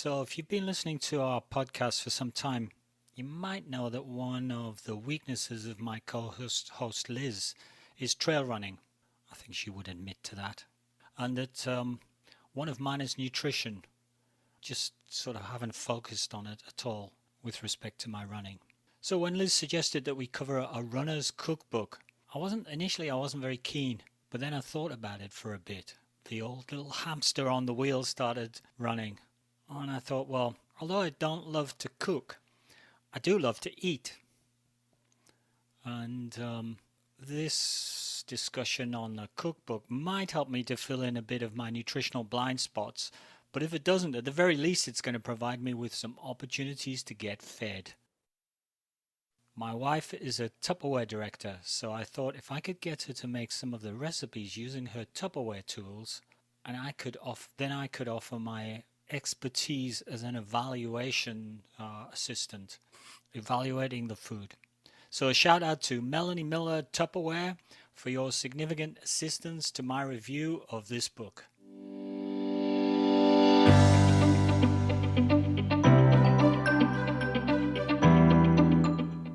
So, if you've been listening to our podcast for some time, you might know that one of the weaknesses of my co-host Liz is trail running. I think she would admit to that. And that one of mine is nutrition. Just sort of haven't focused on it at all with respect to my running. So when Liz suggested that we cover a runner's cookbook, I wasn't very keen, but then I thought about it for a bit. The old little hamster on the wheel started running. And I thought, well, although I don't love to cook, I do love to eat. And this discussion on the cookbook might help me to fill in a bit of my nutritional blind spots. But if it doesn't, at the very least, it's going to provide me with some opportunities to get fed. My wife is a Tupperware director, so I thought if I could get her to make some of the recipes using her Tupperware tools, and I could offer my expertise as an evaluation assistant, evaluating the food. So a shout out to Melanie Miller Tupperware for your significant assistance to my review of this book.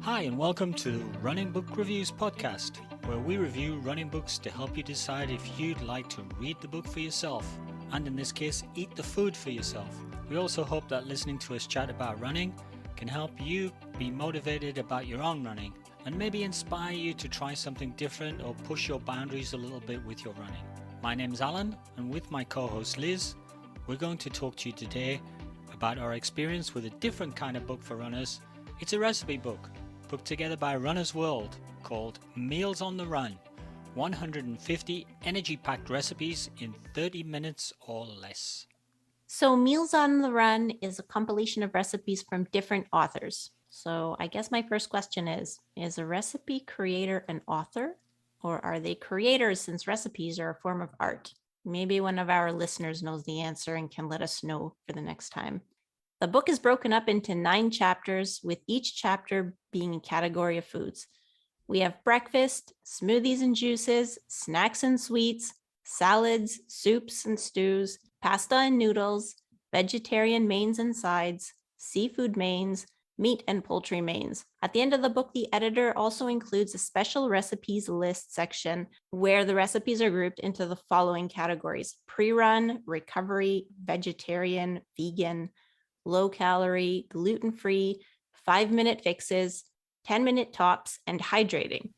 Hi and welcome to the Running Book Reviews podcast, where we review running books to help you decide if you'd like to read the book for yourself, and in this case, eat the food for yourself. We also hope that listening to us chat about running can help you be motivated about your own running, and maybe inspire you to try something different or push your boundaries a little bit with your running. My name's Alan, and with my co-host Liz, we're going to talk to you today about our experience with a different kind of book for runners. It's a recipe book put together by Runner's World called Meals on the Run, 150 energy-packed recipes in 30 minutes or less. So Meals on the Run is a compilation of recipes from different authors. So I guess my first question is a recipe creator an author, or are they creators since recipes are a form of art? Maybe one of our listeners knows the answer and can let us know for the next time. The book is broken up into 9 chapters, with each chapter being a category of foods. We have breakfast, smoothies and juices, snacks and sweets, salads, soups and stews, pasta and noodles, vegetarian mains and sides, seafood mains, meat and poultry mains. At the end of the book, the editor also includes a special recipes list section where the recipes are grouped into the following categories: prerun, recovery, vegetarian, vegan, low-calorie, gluten-free, 5-minute fixes, 10-minute tops, and hydrating.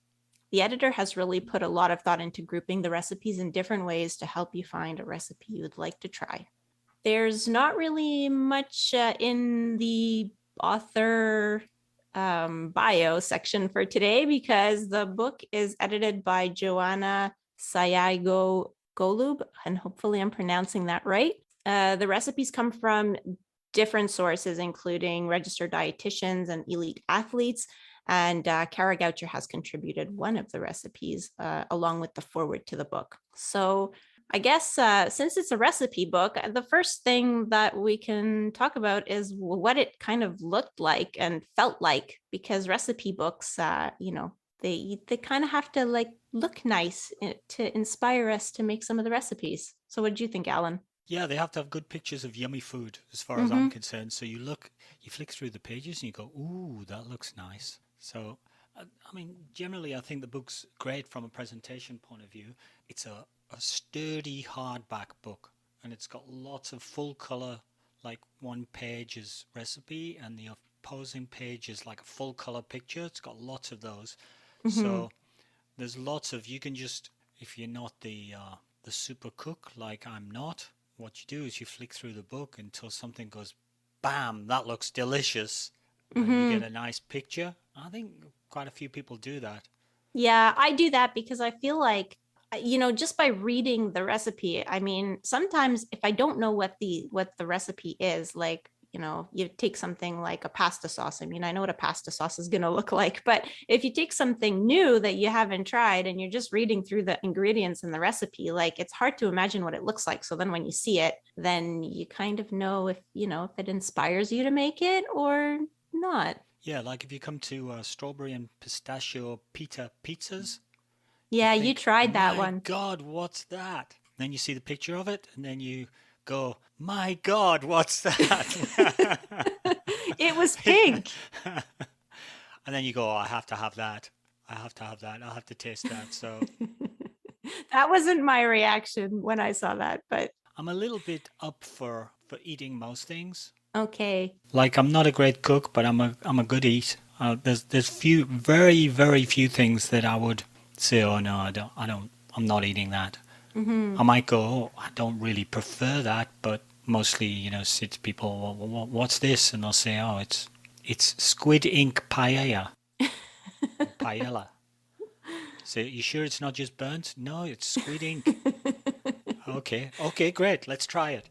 The editor has really put a lot of thought into grouping the recipes in different ways to help you find a recipe you would like to try. There's not really much in the author bio section for today because the book is edited by Joanna Sayago Golub, and hopefully I'm pronouncing that right. The recipes come from different sources, including registered dietitians and elite athletes. And Kara Goucher has contributed one of the recipes along with the foreword to the book. So I guess since it's a recipe book, the first thing that we can talk about is what it kind of looked like and felt like, because recipe books, they kind of have to look nice to inspire us to make some of the recipes. So what did you think, Alan? Yeah, they have to have good pictures of yummy food as far as I'm concerned. So you flick through the pages and you go, ooh, that looks nice. So, generally I think the book's great from a presentation point of view. It's a sturdy hardback book, and it's got lots of full color, like one page is recipe and the opposing page is like a full color picture. It's got lots of those. So there's lots of, you can just, if you're not the super cook like I'm not, what you do is you flick through the book until something goes, bam, that looks delicious. And you get a nice picture. I think quite a few people do that. Yeah, I do that because I feel like, just by reading the recipe, sometimes if I don't know what the recipe is, you take something like a pasta sauce. I know what a pasta sauce is going to look like, but if you take something new that you haven't tried and you're just reading through the ingredients in the recipe, it's hard to imagine what it looks like. So then when you see it, then you kind of know if it inspires you to make it or not. Yeah, like if you come to strawberry and pistachio pita pizzas. Yeah, you tried that my one. God, what's that? Then you see the picture of it, and then you go, my God, what's that? It was pink. And then you go, oh, I have to have that. I have to have that. I have to taste that. So That wasn't my reaction when I saw that, but I'm a little bit up for eating most things. okay. Like I'm not a great cook, but I'm a good eat. There's few very few things that I would say, oh no, I'm not eating that. Hmm. I might go, oh, I don't really prefer that, but mostly, sit people, what's this? And they'll say, oh, it's squid ink paella or paella. So you sure it's not just burnt? No, it's squid ink. Okay, great, let's try it.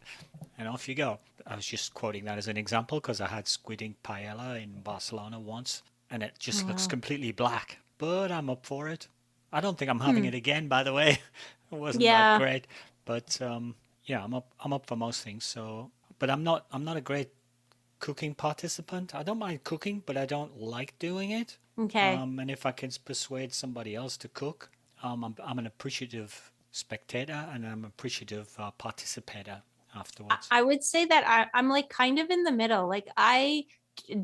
And off you go. I was just quoting that as an example because I had squid ink paella in Barcelona once, and it just looks Wow. completely black. But I'm up for it. I don't think I'm having Hmm. it again, by the way. It wasn't that Yeah. great, but yeah, I'm up for most things. So, but I'm not a great cooking participant. I don't mind cooking, but I don't like doing it. Okay. And if I can persuade somebody else to cook, I'm an appreciative spectator and I'm appreciative participator afterwards. I would say that I'm like kind of in the middle. Like I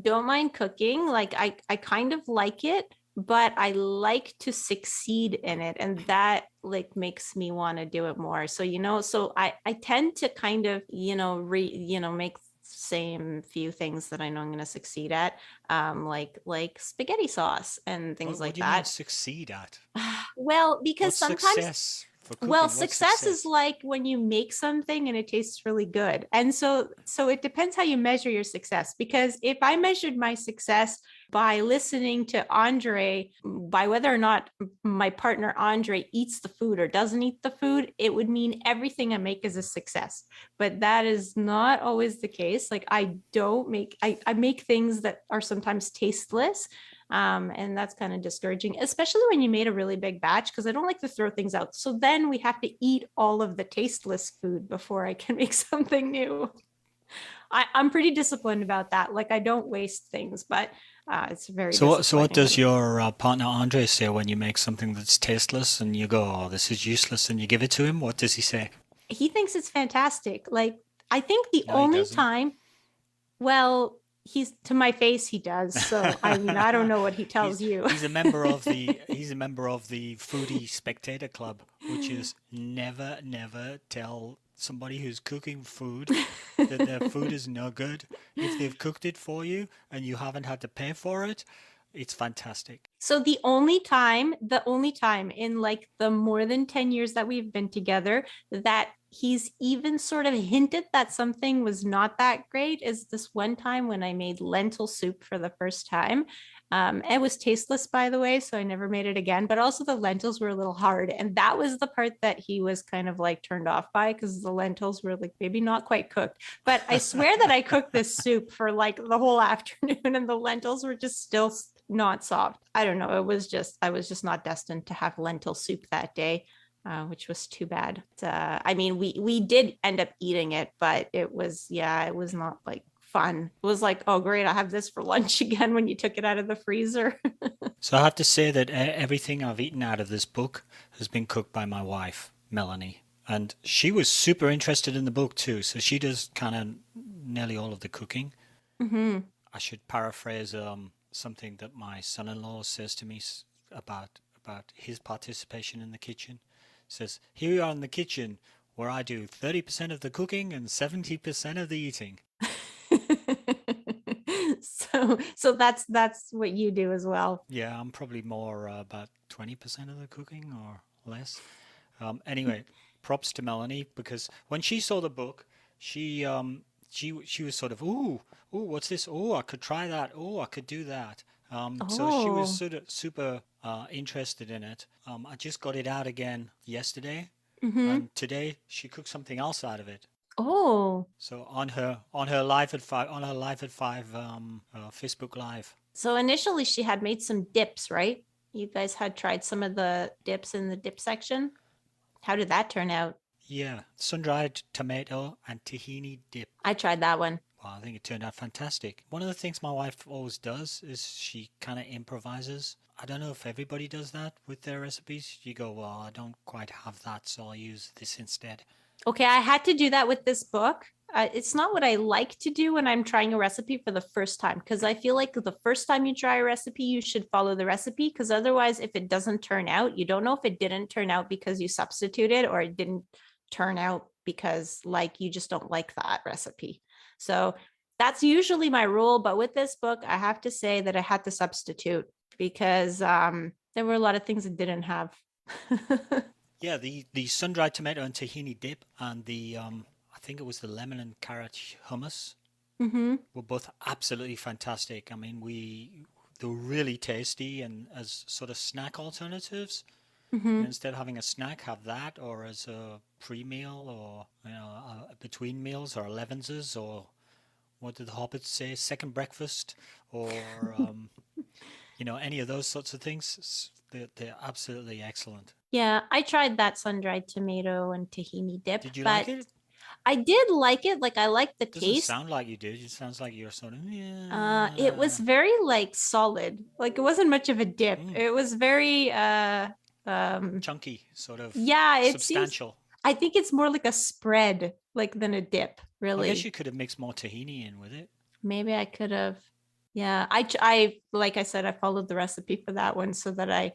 don't mind cooking. Like I kind of like it, but I like to succeed in it. And that like makes me want to do it more. So, so I tend to kind of, make same few things that I know I'm going to succeed at, like spaghetti sauce and things What like do you mean that. succeed at? Well, because What's sometimes success for well, cooking? What's success is success? like when you make something and it tastes really good. And so it depends how you measure your success because if I measured my success by listening to Andre, by whether or not my partner Andre eats the food or doesn't eat the food, it would mean everything I make is a success. But that is not always the case. Like I make things that are sometimes tasteless, and that's kind of discouraging, especially when you made a really big batch, because I don't like to throw things out. So then we have to eat all of the tasteless food before I can make something new. I'm pretty disciplined about that. Like I don't waste things, but it's very So what disappointing does when. your partner Andre say when you make something that's tasteless and you go, oh, this is useless, and you give it to him? What does he say? He thinks it's fantastic. Like I think the No, he only doesn't. time, well, he's to my face he does. So I mean, I don't know what he he's tells you. he's a member of the foodie spectator club, which is never tell somebody who's cooking food that their food is no good. If they've cooked it for you and you haven't had to pay for it, it's fantastic. So the only time in like the more than 10 years that we've been together that he's even sort of hinted that something was not that great is this one time when I made lentil soup for the first time. It was tasteless, by the way, so I never made it again. But also the lentils were a little hard, and that was the part that he was kind of like turned off by because the lentils were like maybe not quite cooked. But I swear that I cooked this soup for like the whole afternoon, and the lentils were just still not soft. I don't know. I was just not destined to have lentil soup that day, which was too bad. I mean, we did end up eating it, but it was not like fun. It was like, oh great, I have this for lunch again when you took it out of the freezer. So I have to say that everything I've eaten out of this book has been cooked by my wife, Melanie. And she was super interested in the book too. So she does kind of nearly all of the cooking. Hmm. I should paraphrase something that my son-in-law says to me about his participation in the kitchen. Says, "Here we are in the kitchen where I do 30% of the cooking and 70% of the eating." So that's what you do as well. Yeah, I'm probably more about 20% of the cooking or less. Anyway, props to Melanie because when she saw the book, she was sort of, ooh, what's this? Oh, I could try that. Oh, I could do that. So she was Oh. sort of super interested in it. I just got it out again yesterday, Hmm. and today she cooked something else out of it. Oh. So on her live at five Facebook Live. So initially she had made some dips, right? You guys had tried some of the dips in the dip section. How did that turn out? Yeah, sun-dried tomato and tahini dip. I tried that one. Well, I think it turned out fantastic. One of the things my wife always does is she kind of improvises. I don't know if everybody does that with their recipes. You go, well, I don't quite have that, so I'll use this instead. Okay, I had to do that with this book. It's not what I like to do when I'm trying a recipe for the first time, because I feel like the first time you try a recipe, you should follow the recipe, because otherwise, if it doesn't turn out, you don't know if it didn't turn out because you substituted or it didn't turn out because like you just don't like that recipe. So that's usually my rule. But with this book, I have to say that I had to substitute because there were a lot of things it didn't have. Yeah, the sun-dried tomato and tahini dip and the I think it was the lemon and carrot hummus Mm-hmm. were both absolutely fantastic. I mean, they were really tasty and as sort of snack alternatives. Mm-hmm. Instead of having a snack, have that or as a pre-meal or between meals or elevenses or what did the hobbits say? Second breakfast or any of those sorts of things. They're absolutely excellent. Yeah, I tried that sun-dried tomato and tahini dip, Did you like but it? I did like it. Like I liked the Doesn't taste. sound like you did. It sounds like you're sort of It was yeah. very like solid. Like it wasn't much of a dip. Mm, It was very chunky, sort of yeah, it seems substantial. I think it's more like a spread like than a dip, I guess really. you could have mixed more tahini in with it. Maybe I could have. Yeah, I like I said, I followed the recipe for that one so that I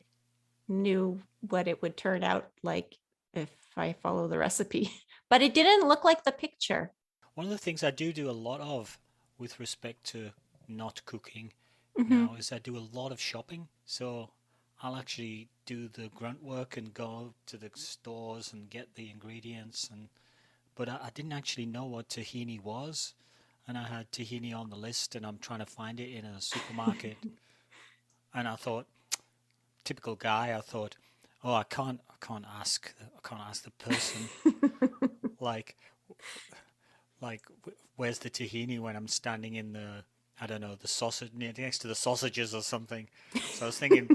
knew what it would turn out like if I follow the recipe. But it didn't look like the picture. One of the things I do a lot of with respect to not cooking Hmm. now is I do a lot of shopping. So I'll actually do the grunt work and go to the stores and get the ingredients but I didn't actually know what tahini was and I had tahini on the list and I'm trying to find it in a supermarket and I thought typical guy I thought oh I can't ask the person like where's the tahini when I'm standing in the I don't know the sausage next to the sausages or something. So I was thinking,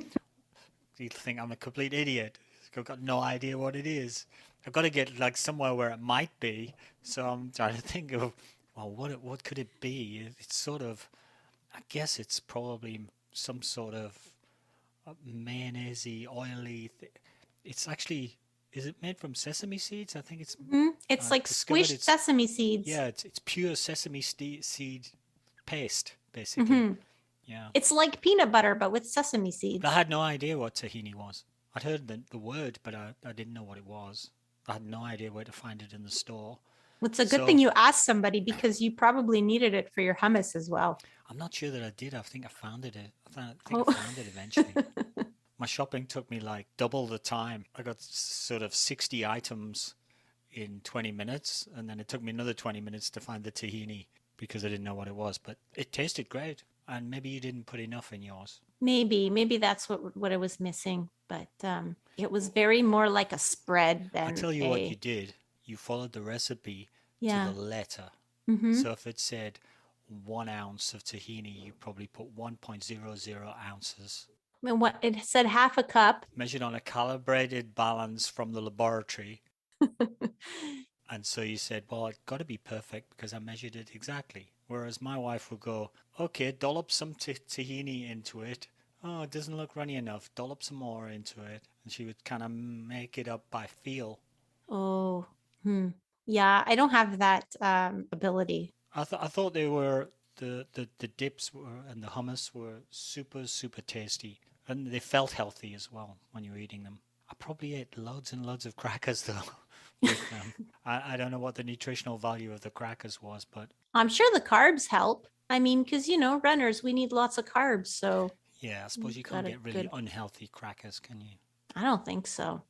you think I'm a complete idiot. I've got no idea what it is. I've got to get like somewhere where it might be. So I'm trying to think of well, what could it be? It's sort of I guess it's probably some sort of mayonnaisey, oily. It's actually is it made from sesame seeds? I think it's Mhm. It's I've like discovered squished sesame seeds. yeah, it's pure sesame seed paste, basically. Hmm. Yeah. It's like peanut butter, but with sesame I seeds. had no idea what tahini was. I'd heard the word, but I didn't know what it was. I had no idea where to find it in the store. It's a good thing So you asked somebody because you probably needed it for your hummus as well. I'm not sure that I did. I think I found it. I think I Oh. found it eventually. My shopping took me like double the time. I got sort of 60 items in 20 minutes, and then it took me another 20 minutes to find the tahini because I didn't know what it was. But it tasted great, and maybe you didn't put enough in yours. Maybe that's what it was missing, but it was very more like a spread I than tell you what you a did. You followed the recipe to the yeah. letter. Mm-hmm. So if it said 1 ounce of tahini, you probably put 1.00 ounces. And what it said half a cup. Measured on a calibrated balance from the laboratory. And so you said, well, it's got to be perfect because I measured it exactly. Whereas my wife would go, okay, dollop some tahini into it. Oh, it doesn't look runny enough. Dollop some more into it. And she would kind of make it up by feel. Oh, hmm. Yeah, I don't have that ability. I thought they were the dips were and the hummus were super tasty and they felt healthy as well when you were eating them. I probably ate loads and loads of crackers though with them. I don't know what the nutritional value of the crackers was, but I'm sure the carbs help. I mean, because runners, we need lots of carbs, so yeah, I suppose you you can't got a get really good. unhealthy crackers, can you? I don't think so.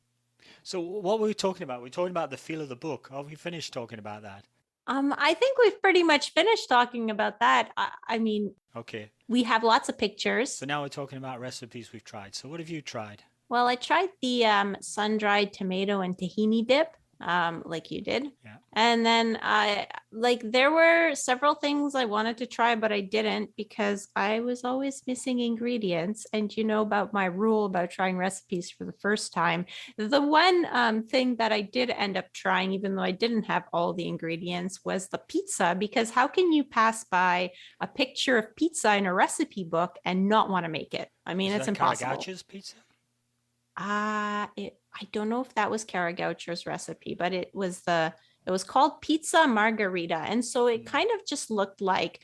So what were we talking about? We're talking about the feel of the book. Are we finished talking about that? I think we've pretty much finished talking about that. I mean, Okay. we have lots of pictures. So now we're talking about recipes we've tried. So what have you tried? Well, I tried the sun-dried tomato and tahini dip, like you did. Yeah. And then there were several things I wanted to try, but I didn't because I was always missing ingredients. And you know about my rule about trying recipes for the first time. The one thing that I did end up trying, even though I didn't have all the ingredients, was the pizza. Because how can you pass by a picture of pizza in a recipe book and not want to make it? I mean, Was it's that impossible. Caragaccia's pizza? I don't know if that was Cara Goucher's recipe, but it was the It was called pizza margarita. And so it Mm. kind of just looked like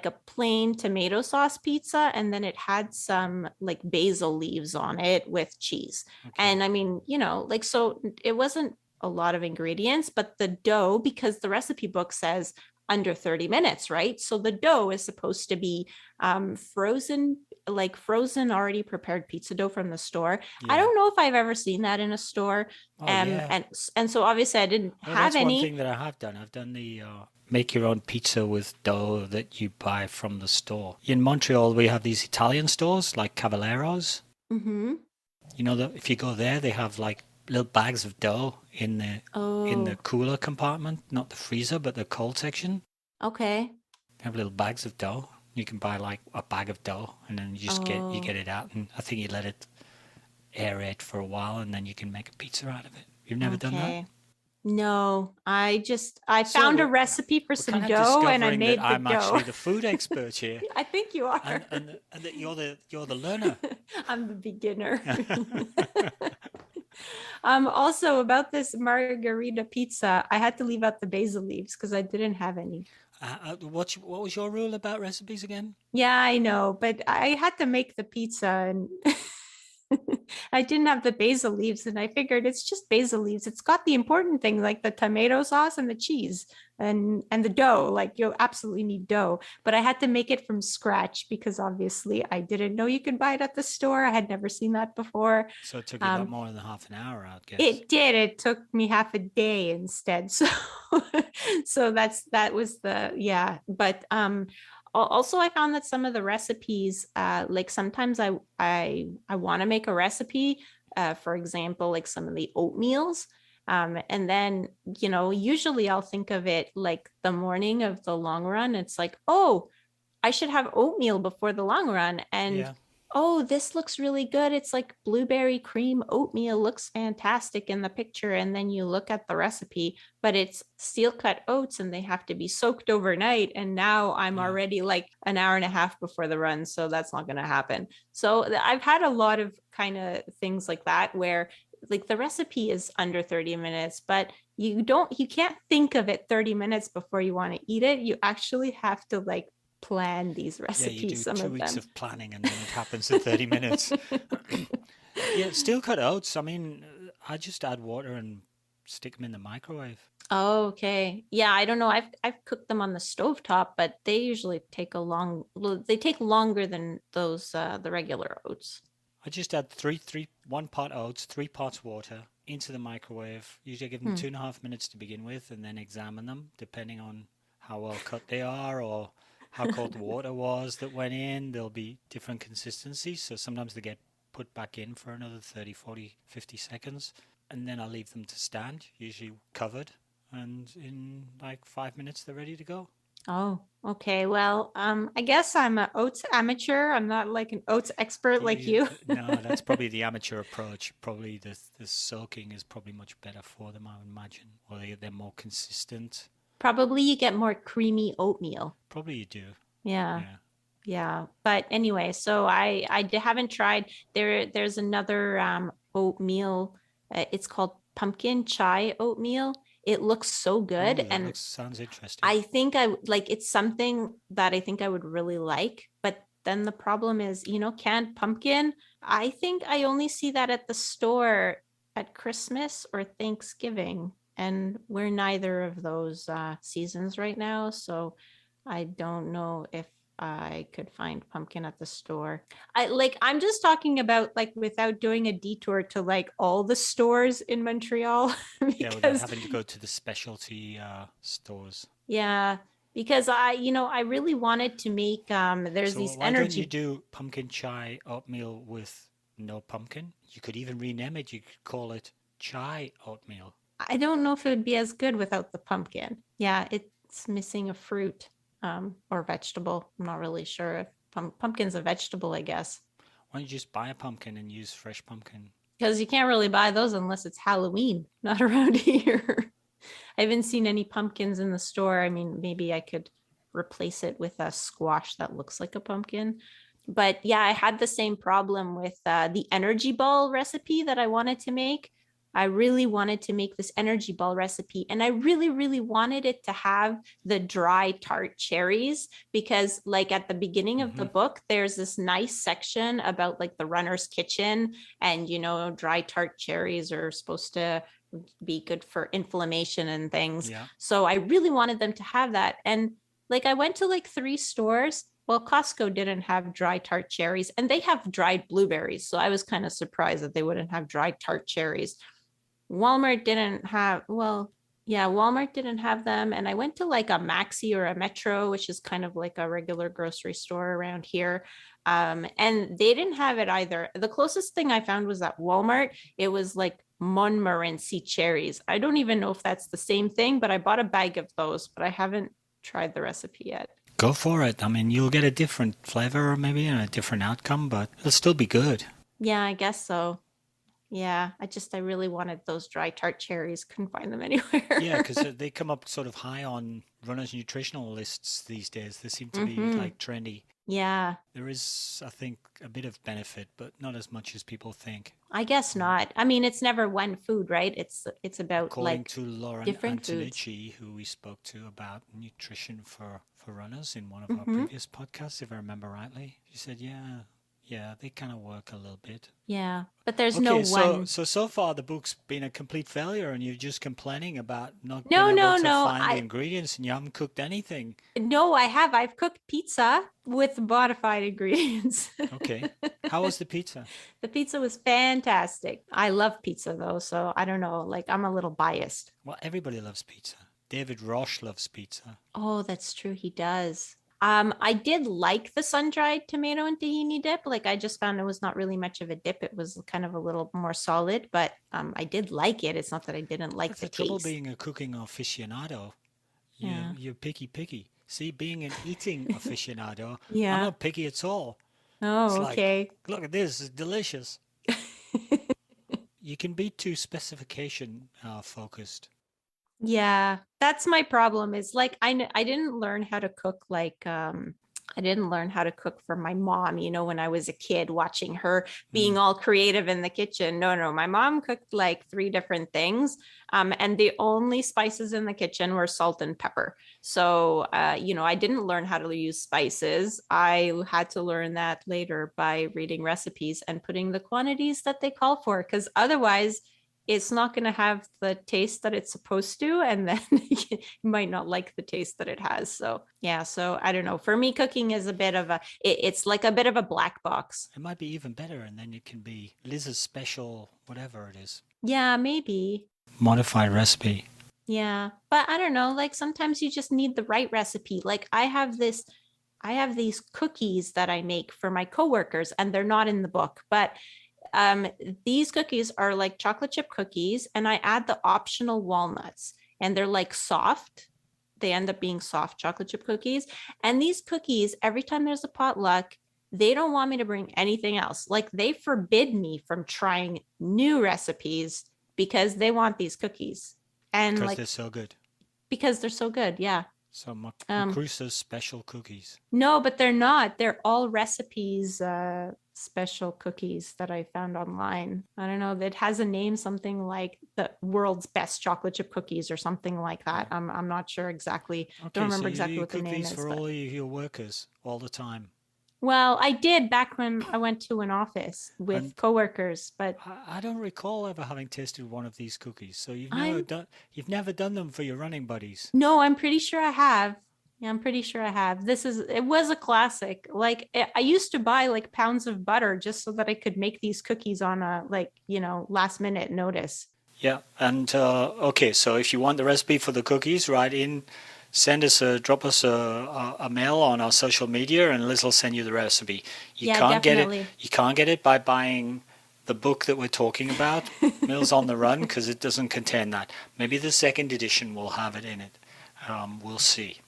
a plain tomato sauce pizza, and then it had some like basil leaves on it with cheese. Okay. And I mean, like, so it wasn't a lot of ingredients, but the dough, because the recipe book says under 30 minutes, right? So the dough is supposed to be frozen, like frozen already prepared pizza dough from the store. I Yeah. don't know if I've ever seen that in a store. Oh, Um, yeah. and and so obviously I didn't Well, have that's one any. thing that I have done. I've done the make your own pizza with dough that you buy from the store. In Montreal, we have these Italian stores like Cavalleros. Mm-hmm. You know that if you go there, they have like little bags of dough in the Oh, cooler compartment, not the freezer, but the cold section. okay. They have little bags of dough. You can buy like a bag of dough, and then you Oh, get it out, and I think you let it aerate for a while, and then you can make a pizza out of it. You've never done that? okay. No, I So found a recipe for we're kind some of dough and I discovering that made the I'm dough. actually the food expert here, I think you are. and that you're the learner. I'm the beginner. Also about this margarita pizza, I had to leave out the basil leaves because I didn't have any. What was your rule about recipes again? Yeah, I know, but I had to make the pizza and I didn't have the basil leaves, and I figured it's just basil leaves. It's got the important thing like the tomato sauce and the cheese and the dough. Like you absolutely need dough, but I had to make it from scratch because obviously I didn't know you could buy it at the store. I had never seen that before. So it took you a lot Um, more than half an hour, I'd guess. it did. It took me half a day instead. So so that was the yeah. But also I found that some of the recipes, like sometimes I want to make a recipe, for example, like some of the oatmeals. And then, usually I'll think of it like the morning of the long run. It's like, oh, I should have oatmeal before the long run. And Yeah. oh, this looks really good. It's like blueberry cream oatmeal, looks fantastic in the picture. And then you look at the recipe, but it's steel cut oats and they have to be soaked overnight. And now I'm Yeah. already like an hour and a half before the run. So that's not going to happen. So I've had a lot of kind of things like that where like the recipe is under 30 minutes, but you can't think of it 30 minutes before you want to eat it. You actually have to like plan these Yeah, you recipes, do some two of weeks them. of planning and then it happens in 30 minutes. Yeah, steel cut oats. I mean, I just add water and stick them in the microwave. Oh, okay. Yeah, I don't know. I've cooked them on the stovetop, but they usually take they take longer than those the regular oats. I just add 1 pot oats, 3 pots water into the microwave. Usually I give them Hmm. 2.5 minutes to begin with and then examine them depending on how well cut they are or how cold the water was that went in. There'll be different consistencies. So sometimes they get put back in for another 30, 40, 50 seconds. And then I leave them to stand, usually covered. And in like 5 minutes, they're ready to go. Oh, okay. Well, I guess I'm an oats amateur. I'm not like an oats expert like you. No, that's probably the amateur approach. Probably the soaking is probably much better for them, I would imagine. Or they're more consistent. Probably you get more creamy oatmeal. Probably you do. Yeah. Yeah. Yeah, but anyway, so haven't tried. There's another oatmeal. It's called pumpkin chai oatmeal. It looks so Oh, good, that and looks sounds interesting. I think like it's something that I think I would really like. But then the problem is, canned pumpkin. I think I only see that at the store at Christmas or Thanksgiving, and we're neither of those seasons right now, so I don't know if I could find pumpkin at the store. I'm just talking about like without doing a detour to like all the stores in Montreal Yeah, without because having to go to the specialty stores. yeah, because I really wanted to make there's So these why don't you energy. do pumpkin chai oatmeal with no pumpkin? You could even rename it. You could call it chai oatmeal. I don't know if it would be as good without the pumpkin. Yeah, it's missing a fruit or vegetable. I'm not really sure if pumpkin's a vegetable, I guess. Why don't you just buy a pumpkin and use fresh pumpkin? Because you can't really buy those unless it's Halloween, not around here. I haven't seen any pumpkins in the store. I mean, maybe I could replace it with a squash that looks like a pumpkin. But yeah, I had the same problem with the energy ball recipe that I wanted to make. I really wanted to make this energy ball recipe, and I really, really wanted it to have the dry tart cherries because, like, at the beginning of the book, there's this nice section about like the runner's kitchen, and dry tart cherries are supposed to be good for inflammation and things. Yeah. So I really wanted them to have that. And like I went to like 3 stores. Well, Costco didn't have dry tart cherries, and they have dried blueberries. So I was kind of surprised that they wouldn't have dry tart cherries. Walmart didn't have, well, yeah, Walmart didn't have them. And I went to like a Maxi or a Metro, which is kind of like a regular grocery store around here. And they didn't have it either. The closest thing I found was at Walmart. It was like Montmorency cherries. I don't even know if that's the same thing, but I bought a bag of those, but I haven't tried the recipe yet. Go for it. I mean, you'll get a different flavor maybe and a different outcome, but it'll still be good. Yeah, I guess so. Yeah, I really wanted those dry tart cherries. Couldn't find them anywhere. Yeah, because they come up sort of high on runners' nutritional lists these days. They seem to be like trendy. Yeah, There is, I think, a bit of benefit, but not as much as people think. I guess not. I mean, it's never one food, right? It's about According like to Lauren different foods. Antonici, who we spoke to about nutrition for runners in one of our Hmm. previous podcasts, if I remember rightly, she said, yeah, they kind of work a little bit. Yeah, but there's no Okay, so one. so far the book's been a complete failure, and you're just complaining about not being No, able no, to no. find the ingredients, and you haven't cooked anything. No, I have. I've cooked pizza with modified ingredients. Okay, how was the pizza? The pizza was fantastic. I love pizza though, so I don't know. Like I'm a little biased. Well, everybody loves pizza. David Roche loves pizza. Oh, that's true. He does. I did like the sun-dried tomato and tahini dip. Like I just found it was not really much of a dip. It was kind of a little more solid, but I did like it. It's not that I didn't like That's the the trouble taste. being a cooking aficionado. Yeah. You're picky. See, being an eating aficionado, I'm Yeah. not picky at all. It's Oh, like, okay. look at this, it's delicious. You can be too specification focused. Yeah, that's my problem is like I didn't learn how to cook like I didn't learn how to cook for my mom, when I was a kid watching her being Mm. all creative in the kitchen. No, no, my mom cooked like 3 different things. And the only spices in the kitchen were salt and pepper. So, I didn't learn how to use spices. I had to learn that later by reading recipes and putting the quantities that they call for, because otherwise it's not going to have the taste that it's supposed to, and then you might not like the taste that it has. So yeah, so I don't know, for me cooking is a bit of it's like a bit of a black box. It might be even better, and then it can be Liz's special, whatever it is, Yeah, maybe. modified recipe. Yeah, but I don't know, like sometimes you just need the right recipe. Like I have these cookies that I make for my coworkers, and they're not in the book, but um, these cookies are like chocolate chip cookies, and I add the optional walnuts, and they're like soft. They end up being soft chocolate chip cookies. And these cookies, every time there's a potluck, they don't want me to bring anything else. Like they forbid me from trying new recipes because they want these cookies. And Because like, they're so good. because they're so good. Yeah. So Um, Macrusa's special cookies. No, but they're not. They're all recipes, special cookies that I found online. I don't know. That has a name, something like the world's best chocolate chip cookies or something like that. I'm not sure exactly. Okay, Don't so remember exactly you what the cook name these is. for But all your workers all the time. well, I did back when I went to an office with And coworkers, but I don't recall ever having tasted one of these cookies. So I'm you've never done them for your running buddies. no, I'm pretty sure I have. Yeah, I'm pretty sure I have. It was a classic. Like I used to buy like pounds of butter just so that I could make these cookies on a like, last minute notice. Yeah, and okay, so if you want the recipe for the cookies, write in, drop us a mail on our social media, and Liz will send you the recipe. You Yeah, can't get it. definitely. You can't get it by buying the book that we're talking about, Meals on the Run, because it doesn't contain that. Maybe the second edition will have it in it. We'll see.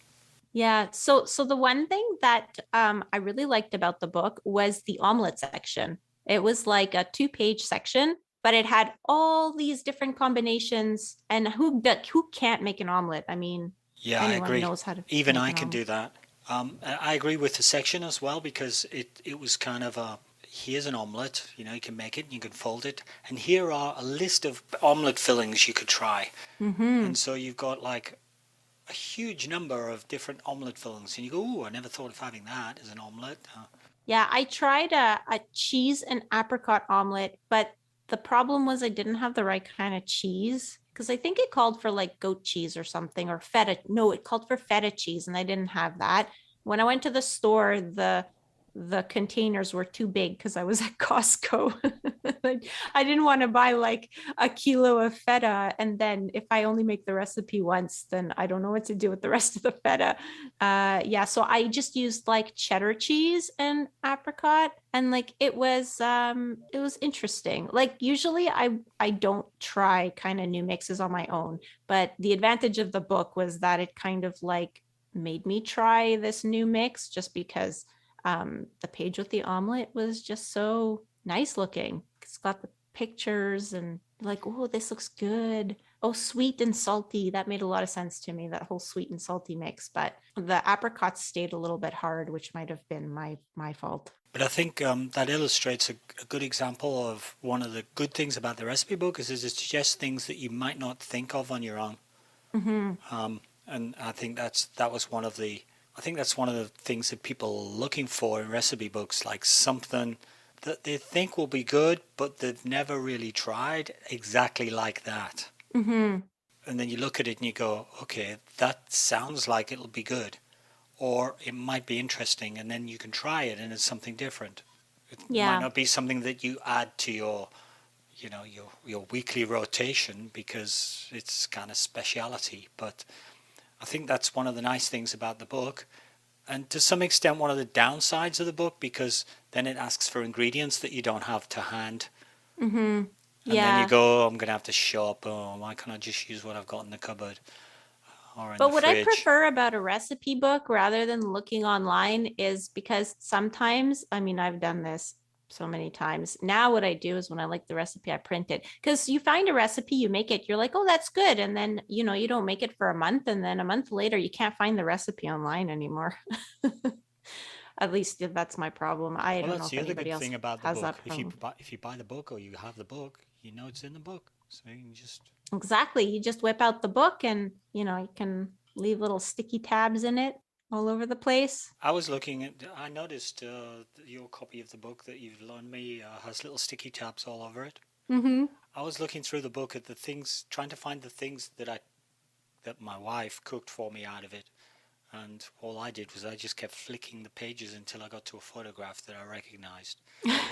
Yeah. So the one thing that I really liked about the book was the omelet section. It was like a 2-page section, but it had all these different combinations. And who can't make an omelet? I mean, Yeah, I anyone agree. knows how to Even make I an can omelet. do that. I agree with the section as well because it was kind of here's an omelette, you can make it and you can fold it. And here are a list of omelette fillings you could try. Mm-hmm. And so you've got like a huge number of different omelette fillings. And you go, ooh, I never thought of having that as an omelette. Yeah, I tried a cheese and apricot omelet, but the problem was I didn't have the right kind of cheese because I think it called for like goat cheese or something or feta. No, it called for feta cheese, and I didn't have that. When I went to the store, the containers were too big because I was at Costco. I didn't want to buy like a kilo of feta, and then if I only make the recipe once, then I don't know what to do with the rest of the feta. Yeah, so I just used like cheddar cheese and apricot, and like it was interesting. Like usually I don't try kind of new mixes on my own, but the advantage of the book was that it kind of like made me try this new mix just because the page with the omelet was just so nice looking. It's got the pictures and like, oh, this looks good. Oh, sweet and salty. That made a lot of sense to me, that whole sweet and salty mix. But the apricots stayed a little bit hard, which might have been my fault. But I think that illustrates a good example of one of the good things about the recipe book is it suggests things that you might not think of on your own. Mm-hmm. And I think that was one of the I think that's one of the things that people are looking for in recipe books, like something that they think will be good, but they've never really tried exactly like that. Mm-hmm. And then you look at it and you go, okay, that sounds like it'll be good, or it might be interesting, and then you can try it and it's something different. It might Yeah. not be something that you add to your weekly rotation because it's kind of speciality, but I think that's one of the nice things about the book, and to some extent one of the downsides of the book, because then it asks for ingredients that you don't have to hand, Mm-hmm. and then you Yeah. go, oh, I'm going to have to shop. Oh, why can't I just use what I've got in the cupboard or in the But what I fridge? prefer about a recipe book rather than looking online is because sometimes, I mean, I've done this so many times. Now, what I do is when I like the recipe, I print it because you find a recipe, you make it, you're like, oh, that's good. And then, you don't make it for a month. And then a month later, you can't find the recipe online anymore. At least that's my problem. I Well, don't know that's if the other anybody good else thing about the has that book. problem. If you buy the book or you have the book, you know it's in the book, so you can just. Exactly. You just whip out the book and, you can leave little sticky tabs in it all over the place. I was looking at. I noticed your copy of the book that you've loaned me has little sticky tabs all over it. Mm-hmm. I was looking through the book at the things, trying to find the things that my wife cooked for me out of it. And all I did was I just kept flicking the pages until I got to a photograph that I recognized.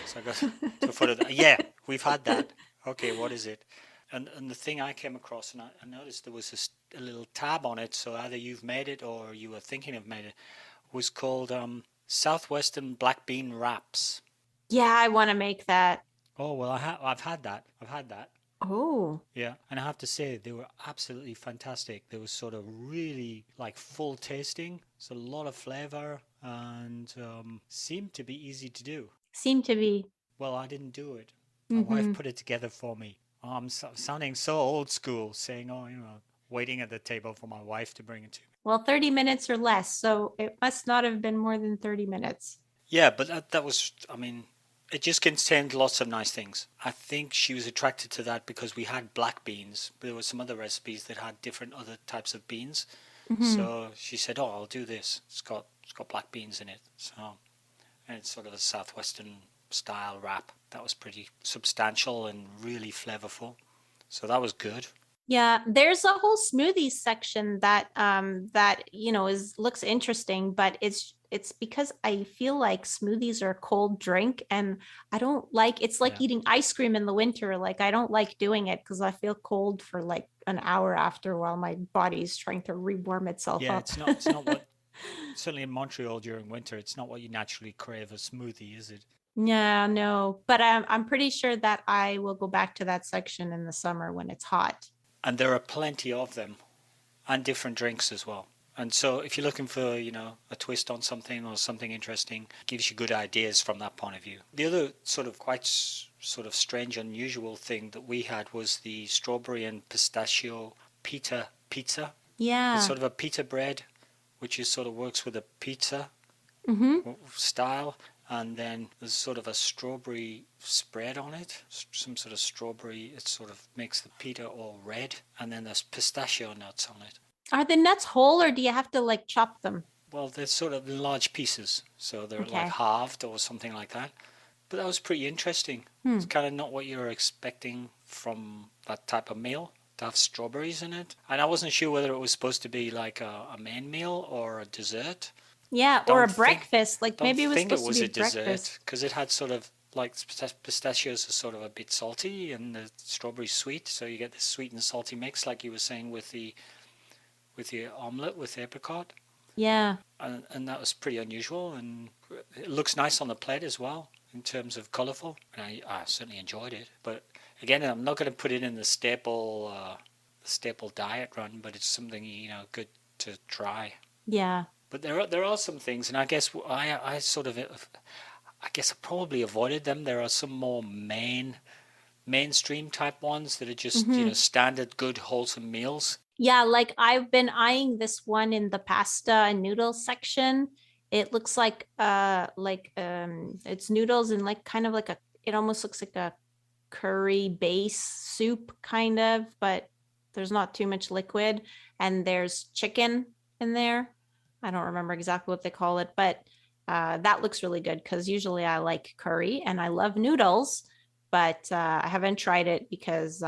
So I got to a photo. Yeah, we've had that. Okay, what is it? And the thing I came across, and I noticed there was a little tab on it. So either you've made it or you were thinking of made it. Was called Southwestern Black Bean Wraps. Yeah, I want to make that. Oh well, I've had that. I've had that. Oh, Yeah, and I have to say they were absolutely fantastic. They were sort of really like full tasting, so a lot of flavor, and seemed to be easy to do. seem to be. Well, I didn't do it. My wife Mm-hmm. put it together for me. Oh, sounding so old school, saying, "Oh, waiting at the table for my wife to bring it to me." Well, 30 minutes or less. So it must not have been more than 30 minutes. Yeah, but that was, I mean, it just contained lots of nice things. I think she was attracted to that because we had black beans. There were some other recipes that had different other types of beans. Mm-hmm. So she said, "Oh, I'll do this. It's got black beans in it." So, and it's sort of a southwestern style wrap that was pretty substantial and really flavorful. So that was good. Yeah, there's a whole smoothies section that is looks interesting, but it's because I feel like smoothies are a cold drink and I don't like it's like Yeah. eating ice cream in the winter. Like I don't like doing it because I feel cold for like an hour after while my body's trying to rewarm itself Yeah, up. it's not what certainly in Montreal during winter, it's not what you naturally crave a smoothie, is it? Yeah, no, but I'm pretty sure that I will go back to that section in the summer when it's hot. And there are plenty of them and different drinks as well. And so if you're looking for, a twist on something or something interesting, it gives you good ideas from that point of view. The other sort of quite sort of strange, unusual thing that we had was the strawberry and pistachio pita pizza. It's Yeah. sort of a pita bread, which is sort of works with a pizza Mm-hmm. style, and then there's sort of a strawberry spread on it, some sort of strawberry. It sort of makes the pita all red, and then there's pistachio nuts on it. Are the nuts whole or do you have to like chop them? Well, they're sort of in large pieces, so they're like Okay. halved or something like that. But that was pretty interesting. Hmm. It's kind of not what you're expecting from that type of meal, to have strawberries in it. And I wasn't sure whether it was supposed to be like a main meal or a dessert. Yeah, or a breakfast. Like Don't maybe it was think it supposed to was be a dessert breakfast. because it had sort of like pistachios are sort of a bit salty and the strawberry sweet, so you get this sweet and salty mix, like you were saying with the omelette with the apricot. Yeah. And that was pretty unusual, and it looks nice on the plate as well in terms of colourful. And I certainly enjoyed it. But again, I'm not going to put it in the staple diet run, but it's something good to try. Yeah. But there are some things, and I guess I probably avoided them. There are some more mainstream type ones that are just standard good wholesome meals. Yeah, like I've been eyeing this one in the pasta and noodles section. It looks like it's noodles and like kind of like it almost looks like a curry base soup kind of, but there's not too much liquid, and there's chicken in there. I don't remember exactly what they call it, but that looks really good because usually I like curry and I love noodles, but I haven't tried it because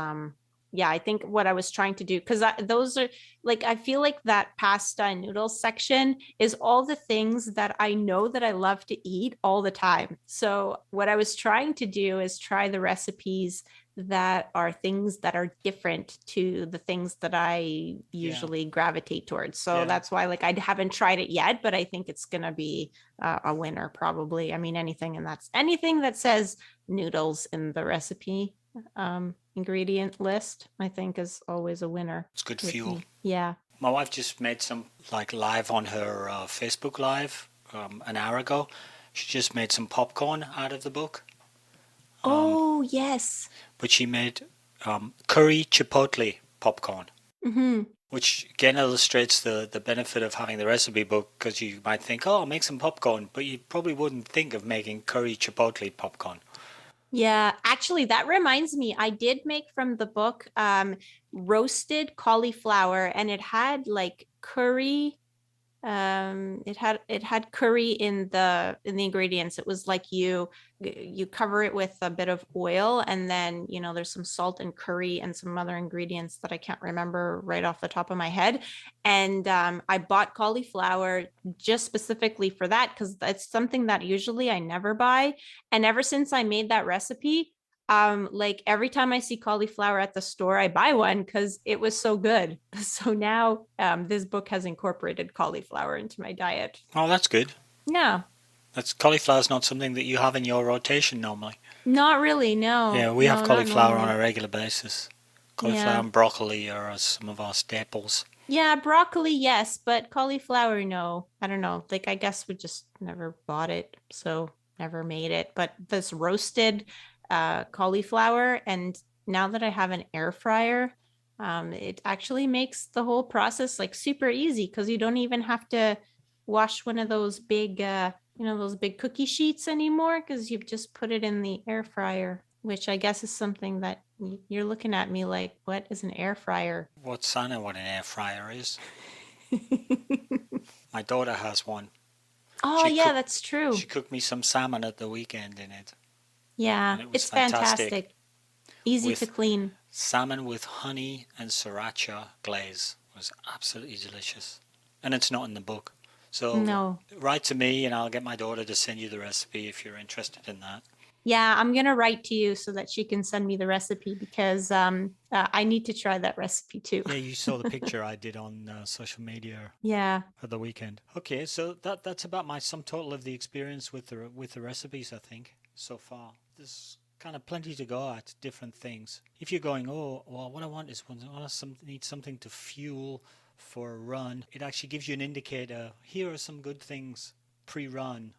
yeah, I think what I was trying to do, because those are like, I feel like that pasta and noodles section is all the things that I know that I love to eat all the time. So what I was trying to do is try the recipes that are things that are different to the things that I usually gravitate towards. So that's why like I haven't tried it yet, but I think it's going to be a winner probably. I mean, anything that says noodles in the recipe ingredient list, I think is always a winner. It's good fuel. Me. Yeah. My wife just made some like live on her Facebook Live an hour ago. She just made some popcorn out of the book. Oh, yes. But she made curry chipotle popcorn, which again illustrates the benefit of having the recipe book, because you might think, oh, I'll make some popcorn, but you probably wouldn't think of making curry chipotle popcorn. Yeah, actually, that reminds me, I did make from the book roasted cauliflower, and it had like curry. It had curry in the ingredients. It was like you cover it with a bit of oil, and then there's some salt and curry and some other ingredients that I can't remember right off the top of my head. And I bought cauliflower just specifically for that because it's something that usually I never buy. And ever since I made that recipe, like every time I see cauliflower at the store, I buy one because it was so good. So now this book has incorporated cauliflower into my diet. Oh, that's good. Yeah. Cauliflower's not something that you have in your rotation normally. Not really, no. Yeah, we have cauliflower on a regular basis. Cauliflower and broccoli are some of our staples. Yeah, broccoli, yes, but cauliflower, no. I don't know. Like, I guess we just never bought it, so never made it. But this roasted cauliflower, and now that I have an air fryer, it actually makes the whole process like super easy because you don't even have to wash one of those big those big cookie sheets anymore, because you've just put it in the air fryer, which I guess is something that you're looking at me like, what is an air fryer? What's I know what an air fryer is. My daughter has one. Oh, that's true. She cooked me some salmon at the weekend in it. Yeah, it's fantastic. Easy to clean. Salmon with honey and sriracha glaze was absolutely delicious. And it's not in the book. So write to me and I'll get my daughter to send you the recipe if you're interested in that. Yeah, I'm going to write to you so that she can send me the recipe because I need to try that recipe too. Yeah, you saw the picture I did on social media. Yeah. At the weekend. Okay, so that's about my sum total of the experience with the recipes, I think, so far. There's kind of plenty to go at, different things. If you're going, oh, well, what I want is need something to fuel for a run, it actually gives you an indicator. Here are some good things pre-run.